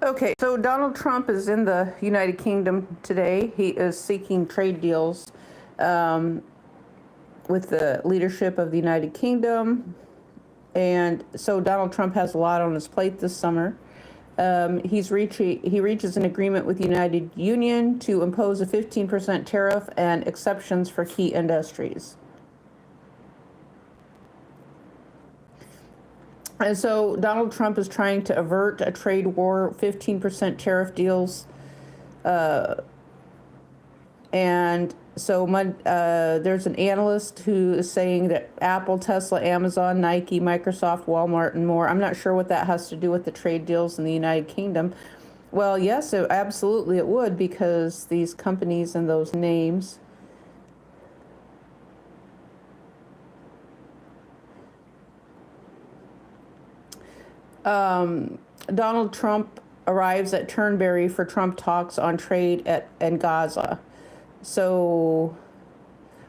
Okay, so Donald Trump is in the United Kingdom today. He is seeking trade deals um, with the leadership of the United Kingdom. And so Donald Trump has a lot on his plate this summer. He reaches an agreement with the United Union to impose a 15% tariff and exceptions for key industries. And so Donald Trump is trying to avert a trade war, 15% tariff deals. And so there's an analyst who is saying that Apple, Tesla, Amazon, Nike, Microsoft, Walmart, and more. I'm not sure what that has to do with the trade deals in the United Kingdom. Well, yes, absolutely it would, because these companies and those names Donald Trump arrives at Turnberry for Trump talks on trade in Gaza. So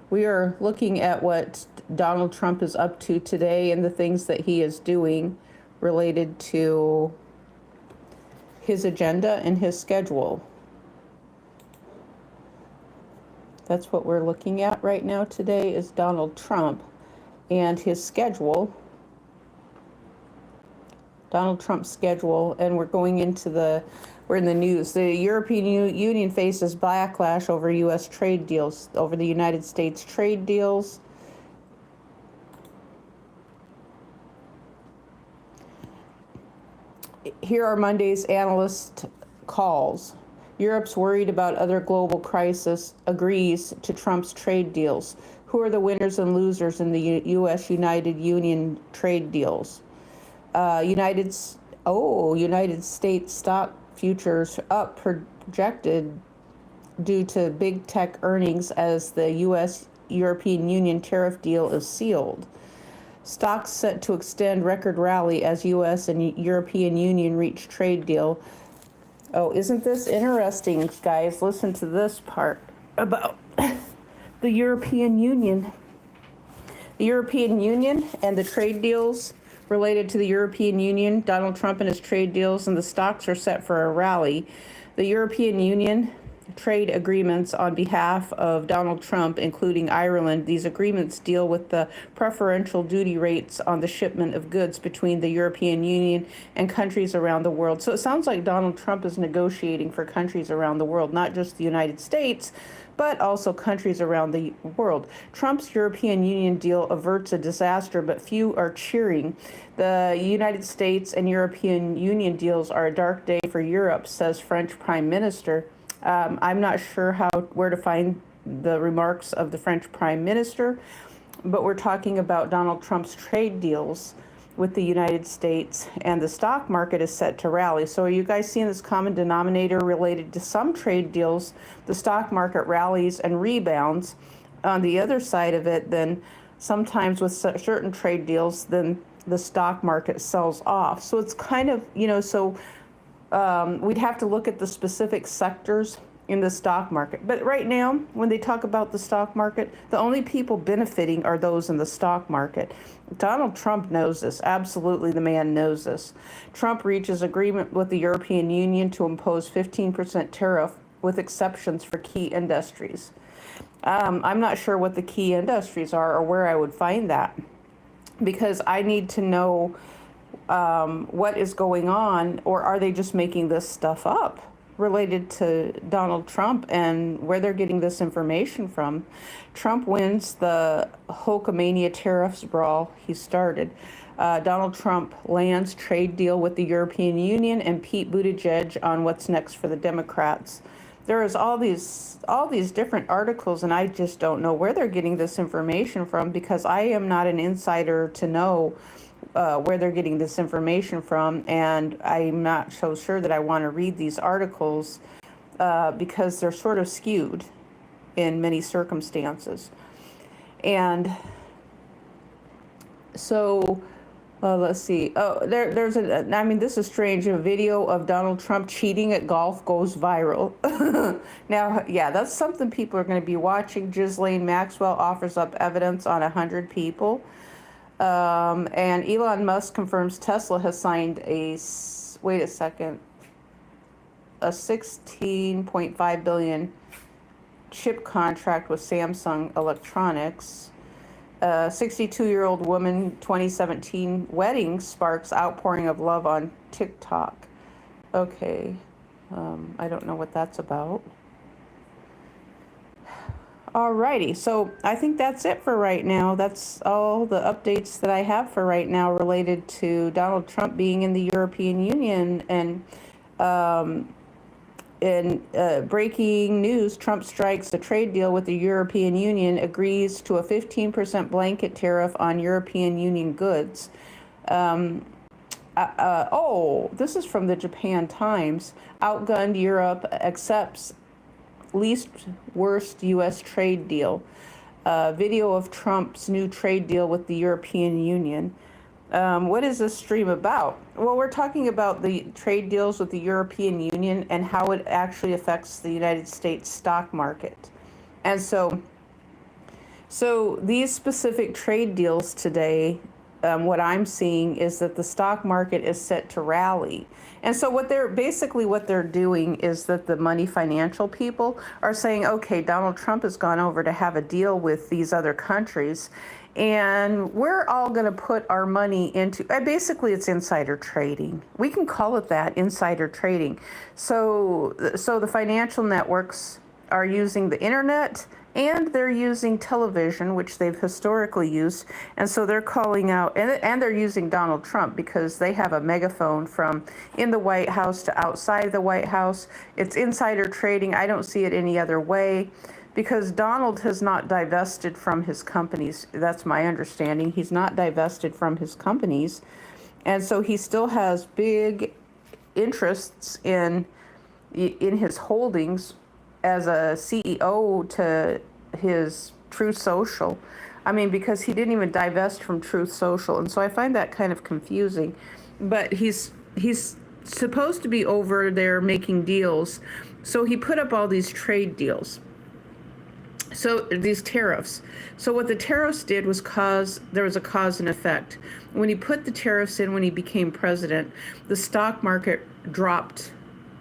we are looking at what Donald Trump is up to today and the things that he is doing related to his agenda and his schedule. That's what we're looking at right now today, is Donald Trump and his schedule. Donald Trump's schedule, and we're in the news. The European Union faces backlash over U.S. trade deals, over the United States trade deals. Here are Monday's analyst calls. Europe's worried about other global crisis, agrees to Trump's trade deals. Who are the winners and losers in the U.S. United Union trade deals? United States stock futures up projected due to big tech earnings as the U.S. European Union tariff deal is sealed. Stocks set to extend record rally as U.S. and European Union reach trade deal. Oh, isn't this interesting, guys? Listen to this part about the European Union. The European Union and the trade deals related to the European Union, Donald Trump and his trade deals, and the stocks are set for a rally. The European Union trade agreements on behalf of Donald Trump, including Ireland. These agreements deal with the preferential duty rates on the shipment of goods between the European Union and countries around the world. So it sounds like Donald Trump is negotiating for countries around the world, not just the United States, but also countries around the world. Trump's European Union deal averts a disaster, but few are cheering. The United States and European Union deals are a dark day for Europe, says French Prime Minister. I'm not sure where to find the remarks of the French Prime Minister, but we're talking about Donald Trump's trade deals with the United States, and the stock market is set to rally. So are you guys seeing this common denominator related to some trade deals? The stock market rallies and rebounds. On the other side of it, then sometimes with certain trade deals, then the stock market sells off. So it's kind of, we'd have to look at the specific sectors in the stock market. But right now, when they talk about the stock market, the only people benefiting are those in the stock market. Donald Trump knows this. Absolutely, the man knows this. Trump reaches agreement with the European Union to impose 15% tariff with exceptions for key industries. I'm not sure what the key industries are or where I would find that, because I need to know what is going on, or are they just making this stuff up related to Donald Trump and where they're getting this information from. Trump wins the Hulkamania tariffs brawl he started. Donald Trump lands trade deal with the European Union, and Pete Buttigieg on what's next for the Democrats. There is all these different articles, and I just don't know where they're getting this information from, because I am not an insider to know where they're getting this information from, and I'm not so sure that I want to read these articles because they're sort of skewed in many circumstances. And so let's see. Oh, there's this is strange. A video of Donald Trump cheating at golf goes viral. Now, yeah, that's something people are going to be watching. Ghislaine Maxwell offers up evidence on 100 people. And Elon Musk confirms Tesla has signed wait a second. a 16.5 billion chip contract with Samsung Electronics. A 62-year-old woman 2017 wedding sparks outpouring of love on TikTok. Okay, I don't know what that's about. Alrighty, so I think that's it for right now. That's all the updates that I have for right now related to Donald Trump being in the European Union. And in breaking news, Trump strikes a trade deal with the European Union, agrees to a 15% blanket tariff on European Union goods. This is from the Japan Times. Outgunned Europe accepts least worst U.S. trade deal. Video of Trump's new trade deal with the European Union. What is this stream about? Well, we're talking about the trade deals with the European Union and how it actually affects the United States stock market. And so these specific trade deals today, what I'm seeing is that the stock market is set to rally. And so what they're doing is that the money financial people are saying, okay, Donald Trump has gone over to have a deal with these other countries, and we're all going to put our money into, basically it's insider trading. We can call it that, insider trading. So the financial networks are using the internet, and they're using television, which they've historically used. And so they're calling out, and they're using Donald Trump because they have a megaphone from in the White House to outside the White House. It's insider trading. I don't see it any other way because Donald has not divested from his companies. That's my understanding. He's not divested from his companies. And so he still has big interests in his holdings as a CEO to his Truth Social. I mean, because he didn't even divest from Truth Social. And so I find that kind of confusing. But he's supposed to be over there making deals. So he put up all these trade deals. So these tariffs. So what the tariffs did was there was a cause and effect. When he put the tariffs in, when he became president, the stock market dropped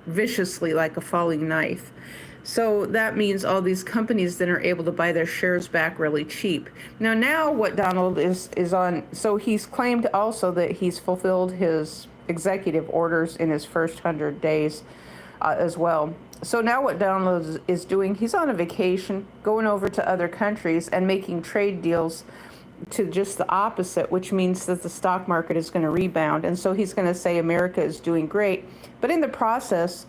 viciously like a falling knife. So that means all these companies then are able to buy their shares back really cheap. Now what Donald is on, so he's claimed also that he's fulfilled his executive orders in his first 100 days as well. So now what Donald is doing, he's on a vacation, going over to other countries and making trade deals to just the opposite, which means that the stock market is going to rebound. And so he's going to say America is doing great. But in the process,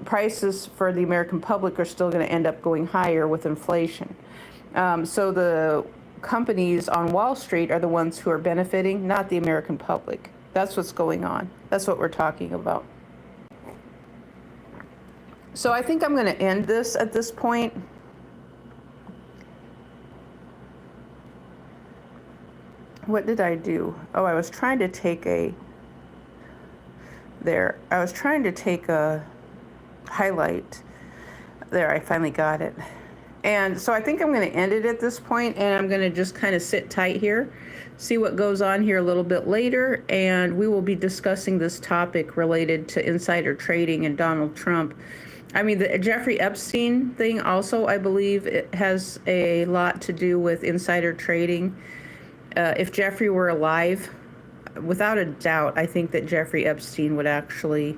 prices for the American public are still going to end up going higher with inflation. So the companies on Wall Street are the ones who are benefiting, not the American public. That's what's going on. That's what we're talking about. So I think I'm going to end this at this point. What did I do? Oh, I was trying to take a highlight. There, I finally got it. And so I think I'm going to end it at this point, and I'm going to just kind of sit tight here, see what goes on here a little bit later, and we will be discussing this topic related to insider trading and Donald Trump. I mean, the Jeffrey Epstein thing also, I believe, it has a lot to do with insider trading. If Jeffrey were alive, without a doubt, I think that Jeffrey Epstein would actually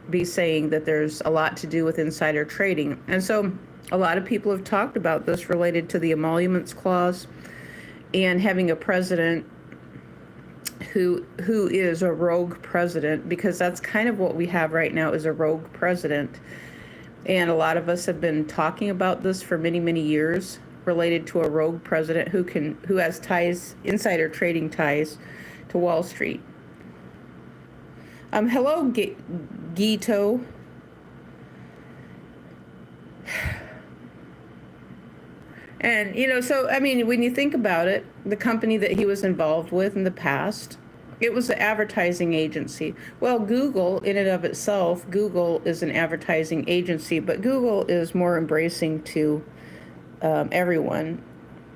be saying that there's a lot to do with insider trading. And so a lot of people have talked about this related to the emoluments clause and having a president who is a rogue president, because that's kind of what we have right now, is a rogue president. And a lot of us have been talking about this for many, many years, related to a rogue president who has ties, insider trading ties to Wall Street. Hello, Gito. And, so, I mean, when you think about it, the company that he was involved with in the past, it was an advertising agency. Well, Google, in and of itself, Google is an advertising agency, but Google is more embracing to everyone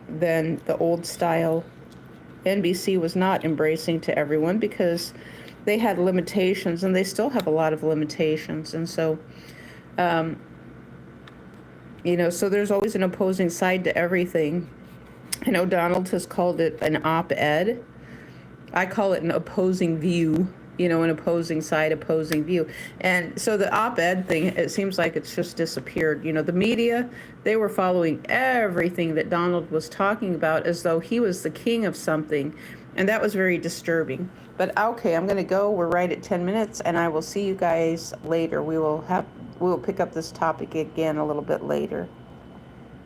than the old style NBC was not embracing to everyone, because they had limitations, and they still have a lot of limitations. And so, so there's always an opposing side to everything. I know Donald has called it an op-ed. I call it an opposing view, an opposing side, opposing view. And so the op-ed thing, it seems like it's just disappeared. The media, they were following everything that Donald was talking about as though he was the king of something. And that was very disturbing. But okay, I'm going to go. We're right at 10 minutes, and I will see you guys later. We will pick up this topic again a little bit later.